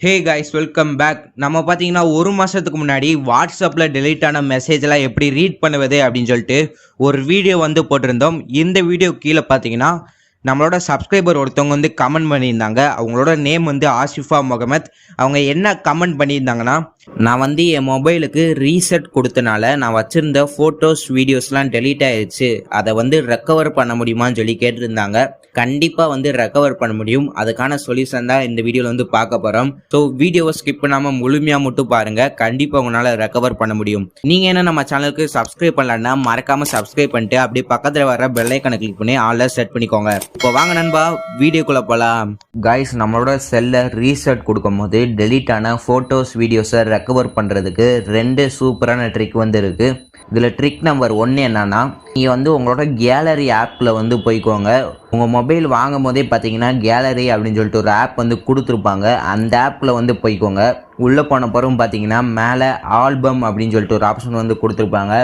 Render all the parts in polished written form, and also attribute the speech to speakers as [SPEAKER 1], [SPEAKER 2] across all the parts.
[SPEAKER 1] Hey guys welcome back. நம்ம பார்த்தீங்கன்னா ஒரு மாதத்துக்கு முன்னாடி வாட்ஸ்அப்பில் டெலீட் ஆன மெசேஜ்லாம் எப்படி ரீட் பண்ணுவது அப்படின்னு சொல்லிட்டு ஒரு வீடியோ வந்து போட்டிருந்தோம். இந்த வீடியோ கீழே பார்த்தீங்கன்னா நம்மளோட சப்ஸ்கிரைபர் ஒருத்தவங்க வந்து கமெண்ட் பண்ணியிருந்தாங்க. அவங்களோட நேம் வந்து ஆசிஃபா முகமத். அவங்க என்ன கமெண்ட் பண்ணியிருந்தாங்கன்னா, நான் வந்து என் மொபைலுக்கு ரீசெட் கொடுத்தனால நான் வச்சுருந்த ஃபோட்டோஸ் வீடியோஸ்லாம் டெலீட் ஆயிடுச்சு, அதை வந்து ரெக்கவர் பண்ண முடியுமான்னு சொல்லி கேட்டிருந்தாங்க. கண்டிப்பாக வந்து ரெக்கவர் பண்ண முடியும். அதுக்கான சொல்யூஷன் தான் இந்த வீடியோவில் வந்து பார்க்க போகிறோம். ஸோ வீடியோவை ஸ்கிப் பண்ணாமல் முழுமையாக மட்டும் பாருங்கள். கண்டிப்பாக உங்களால் ரெக்கவர் பண்ண முடியும். நீங்கள் என்ன நம்ம சேனலுக்கு சப்ஸ்கிரைப் பண்ணலன்னா மறக்காமல் சப்ஸ்கிரைப் பண்ணிட்டு அப்படியே பக்கத்தில் வர பெல் ஐக்கானை கிளிக் பண்ணி ஆல்ல செட் பண்ணிக்கோங்க. இப்போ வாங்க நண்பா வீடியோக்குள்ளே போகலாம். கைஸ், நம்மளோட செல்லை ரீசெட் கொடுக்கும் போது டெலீட் ஆன ஃபோட்டோஸ் வீடியோஸை ரெக்கவர் பண்ணுறதுக்கு 2 சூப்பரான ட்ரிக் வந்து இருக்குது. இதில் ட்ரிக் நம்பர் 1 என்னன்னா, நீங்கள் வந்து உங்களோட கேலரி ஆப்பில் வந்து போய்க்கோங்க. உங்கள் மொபைல் வாங்கும் போதே பார்த்தீங்கன்னா கேலரி அப்படின்னு சொல்லிட்டு ஒரு ஆப் வந்து கொடுத்துருப்பாங்க. அந்த ஆப்பில் வந்து போய்க்கோங்க. உள்ளே போன பிறகு பார்த்தீங்கன்னா மேலே ஆல்பம் அப்படின்னு சொல்லிட்டு ஒரு ஆப்ஷன் வந்து கொடுத்துருப்பாங்க.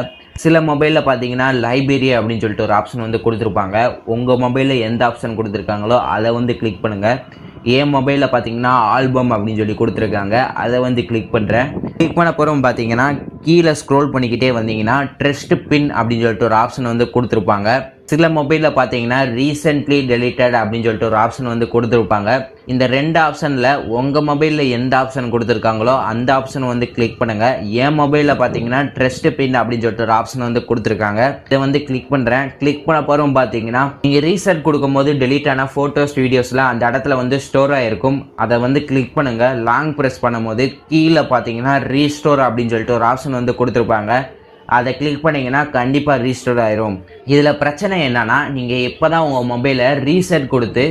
[SPEAKER 1] சில மொபைலில் பார்த்தீங்கன்னா லைப்ரரி அப்படின்னு சொல்லிட்டு ஒரு ஆப்ஷன் வந்து கொடுத்துருப்பாங்க. உங்கள் மொபைலில் எந்த ஆப்ஷன் கொடுத்துருக்காங்களோ அதை வந்து கிளிக் பண்ணுங்கள். என் மொபைலில் பார்த்தீங்கன்னா ஆல்பம் அப்படின்னு சொல்லி கொடுத்துருக்காங்க. அதை வந்து கிளிக் பண்ணுறேன். கிளிக் பண்ண பிறகு பார்த்தீங்கன்னா கீழே ஸ்க்ரோல் பண்ணிக்கிட்டே வந்தீங்கன்னா ட்ரெஸ்ட் பின் அப்படின்னு சொல்லிட்டு ஒரு ஆப்ஷன் வந்து கொடுத்துருப்பாங்க. சில மொபைலில் பார்த்தீங்கன்னா ரீசென்ட்லி டெலிட்டட் அப்படின்னு சொல்லிட்டு ஒரு ஆப்ஷன் வந்து கொடுத்துருப்பாங்க. இந்த 2 ஆப்ஷனில் உங்கள் மொபைலில் எந்த ஆப்ஷன் கொடுத்துருக்காங்களோ அந்த ஆப்ஷன் வந்து கிளிக் பண்ணுங்கள். என் மொபைலில் பார்த்தீங்கன்னா ட்ரெஸ்ட் பின் அப்படின்னு சொல்லிட்டு ஒரு ஆப்ஷன் வந்து கொடுத்துருக்காங்க. இதை வந்து கிளிக் பண்ணுறேன். கிளிக் பண்ண பிறகு பார்த்தீங்கன்னா நீங்கள் ரீசெட் கொடுக்கும்போது டெலீட் ஆன ஃபோட்டோஸ் வீடியோஸ்லாம் அந்த இடத்துல வந்து ஸ்டோர் ஆகிருக்கும். அதை வந்து கிளிக் பண்ணுங்கள். லாங் ப்ரெஸ் பண்ணும்போது கீழே பார்த்தீங்கன்னா ரீஸ்டோர் அப்படின்னு சொல்லிட்டு ஒரு ஆப்ஷன் வந்து கொடுத்துருப்பாங்க. அதை கிளிக் பண்ணிங்கன்னா கண்டிப்பாக ரீஸ்டோர் ஆயிரும். இதில் பிரச்சனை என்னன்னா, நீங்கள் இப்போ தான் உங்கள் மொபைலை ரீசெட் கொடுத்து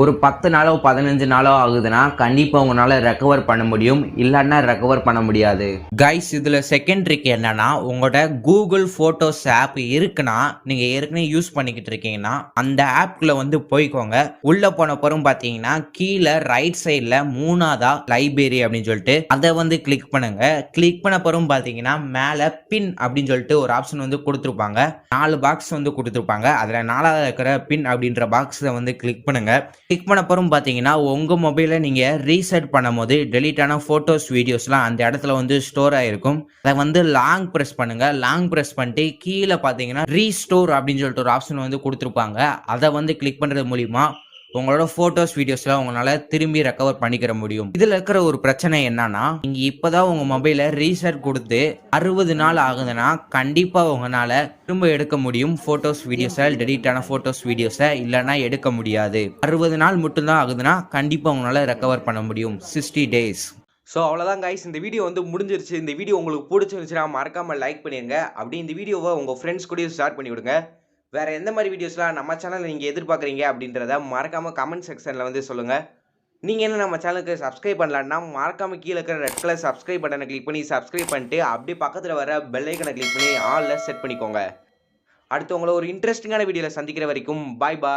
[SPEAKER 1] ஒரு 10 நாளோ 15 நாளோ ஆகுதுன்னா கண்டிப்பாக உங்களால் ரெக்கவர் பண்ண முடியும். இல்லைன்னா ரெக்கவர் பண்ண முடியாது. கைஸ், இதில் செகண்ட் ட்ரிக் என்னன்னா, உங்களோட கூகுள் ஃபோட்டோஸ் ஆப் இருக்குன்னா, நீங்கள் ஏற்கனவே யூஸ் பண்ணிக்கிட்டு இருக்கீங்கன்னா அந்த ஆப்குள்ளே வந்து போய்க்கோங்க. உள்ளே போன பிறகு பார்த்தீங்கன்னா கீழே ரைட் சைடில் 3ஆவதா லைப்ரரி அப்படின்னு சொல்லிட்டு அதை வந்து கிளிக் பண்ணுங்க. கிளிக் பண்ண பிறகு பார்த்தீங்கன்னா மேலே பின் அப்படின்னு சொல்லிட்டு ஒரு ஆப்ஷன் வந்து கொடுத்துருப்பாங்க. 4 பாக்ஸ் வந்து கொடுத்துருப்பாங்க. அதில் 4ஆவது இருக்கிற பின் அப்படின்ற பாக்ஸை வந்து கிளிக் பண்ணுங்க. கிளிக் பண்ண பிறகு பார்த்தீங்கன்னா உங்கள் மொபைலை நீங்கள் ரீசெட் பண்ணும் போது டெலீட் ஆன ஃபோட்டோஸ் வீடியோஸ்லாம் அந்த இடத்துல வந்து ஸ்டோர் ஆகிருக்கும். அதை வந்து லாங் ப்ரெஸ் பண்ணுங்க. லாங் ப்ரெஸ் பண்ணிட்டு கீழே பார்த்தீங்கன்னா ரீஸ்டோர் அப்படின்னு சொல்லிட்டு ஒரு ஆப்ஷன் வந்து கொடுத்துருப்பாங்க. அதை வந்து கிளிக் பண்ணுறது மூலிமா உங்களோட ஃபோட்டோஸ் வீடியோஸ்லாம் உங்களால் திரும்பி ரெக்கவர் பண்ணிக்கிற முடியும். இதில் இருக்கிற ஒரு பிரச்சனை என்னன்னா, நீங்கள் இப்போதான் உங்கள் மொபைலை ரீசெட் கொடுத்து 60 நாள் ஆகுதுன்னா கண்டிப்பாக உங்களால் திரும்ப எடுக்க முடியும் ஃபோட்டோஸ் வீடியோஸை. டெலீட் ஆன ஃபோட்டோஸ் வீடியோஸை இல்லைன்னா எடுக்க முடியாது. 60 நாள் மட்டும்தான் ஆகுதுன்னா கண்டிப்பாக உங்களால் ரெக்கவர் பண்ண முடியும். 60 days. ஸோ அவ்வளோதான் கைஸ், இந்த வீடியோ வந்து முடிஞ்சிருச்சு. இந்த வீடியோ உங்களுக்கு பிடிச்சிருந்துச்சுன்னா மறக்காமல் லைக் பண்ணிடுங்க. அப்படி இந்த வீடியோவை உங்கள் ஃப்ரெண்ட்ஸ் கூட ஷேர் பண்ணி விடுங்க. வேறு எந்த மாதிரி வீடியோஸ்லாம் நம்ம சேனலில் நீங்கள் எதிர்பார்க்குறீங்க அப்படின்றத மறக்காமல் கமெண்ட் செக்ஷனில் வந்து சொல்லுங்கள். நீங்கள் என்ன நம்ம சேனலுக்கு சப்ஸ்கிரைப் பண்ணலான்னா மறக்காமல் கீழே இருக்கிற ரெட் கலர் சப்ஸ்கிரைப் பட்டனை கிளிக் பண்ணி சப்ஸ்கிரைப் பண்ணிட்டு அப்படியே பக்கத்தில் வர பெல் ஐக்கனை கிளிக் பண்ணி ஆலில் செட் பண்ணிக்கோங்க. அடுத்து உங்களை ஒரு இன்ட்ரெஸ்டிங்கான வீடியோவில் சந்திக்கிற வரைக்கும் பாய் பாய்.